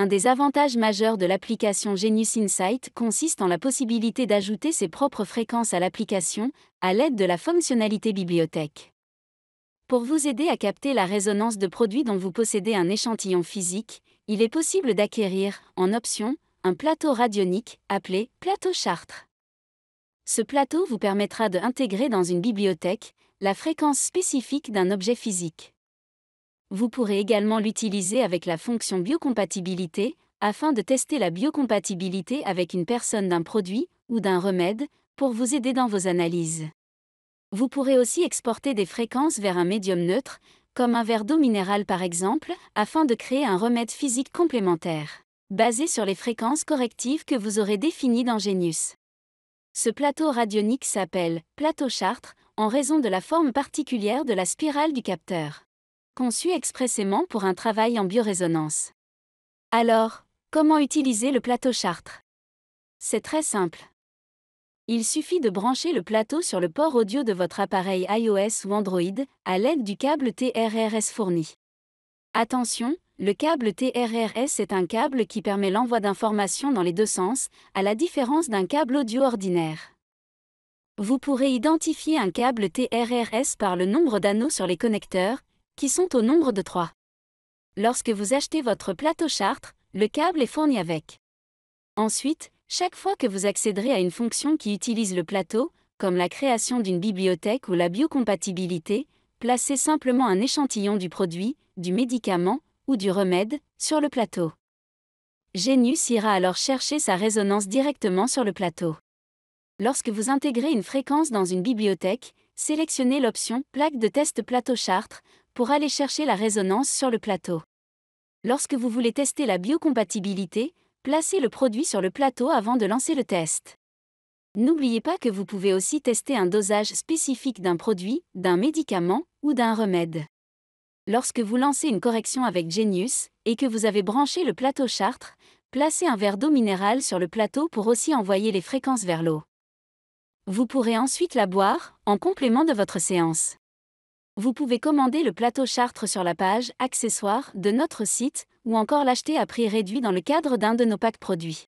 des avantages majeurs de l'application Genius Insight consiste en la possibilité d'ajouter ses propres fréquences à l'application, à l'aide de la fonctionnalité bibliothèque. Pour vous aider à capter la résonance de produits dont vous possédez un échantillon physique, il est possible d'acquérir, en option, un plateau radionique, appelé plateau Chartres. Ce plateau vous permettra d'intégrer dans une bibliothèque la fréquence spécifique d'un objet physique. Vous pourrez également l'utiliser avec la fonction biocompatibilité, afin de tester la biocompatibilité avec une personne d'un produit ou d'un remède, pour vous aider dans vos analyses. Vous pourrez aussi exporter des fréquences vers un médium neutre, comme un verre d'eau minérale par exemple, afin de créer un remède physique complémentaire, basé sur les fréquences correctives que vous aurez définies dans Genius. Ce plateau radionique s'appelle plateau Chartres, en raison de la forme particulière de la spirale du capteur, conçu expressément pour un travail en biorésonance. Alors, comment utiliser le plateau Chartres? C'est très simple. Il suffit de brancher le plateau sur le port audio de votre appareil iOS ou Android, à l'aide du câble TRRS fourni. Attention, le câble TRRS est un câble qui permet l'envoi d'informations dans les deux sens, à la différence d'un câble audio ordinaire. Vous pourrez identifier un câble TRRS par le nombre d'anneaux sur les connecteurs, qui sont au nombre de 3. Lorsque vous achetez votre plateau Chartres, le câble est fourni avec. Ensuite, chaque fois que vous accéderez à une fonction qui utilise le plateau, comme la création d'une bibliothèque ou la biocompatibilité, placez simplement un échantillon du produit, du médicament ou du remède sur le plateau. Genius ira alors chercher sa résonance directement sur le plateau. Lorsque vous intégrez une fréquence dans une bibliothèque, sélectionnez l'option « Plaque de test plateau Chartres » pour aller chercher la résonance sur le plateau. Lorsque vous voulez tester la biocompatibilité, placez le produit sur le plateau avant de lancer le test. N'oubliez pas que vous pouvez aussi tester un dosage spécifique d'un produit, d'un médicament ou d'un remède. Lorsque vous lancez une correction avec Genius et que vous avez branché le plateau Chartres, placez un verre d'eau minérale sur le plateau pour aussi envoyer les fréquences vers l'eau. Vous pourrez ensuite la boire, en complément de votre séance. Vous pouvez commander le plateau Chartres sur la page « Accessoires » de notre site, ou encore l'acheter à prix réduit dans le cadre d'un de nos packs produits.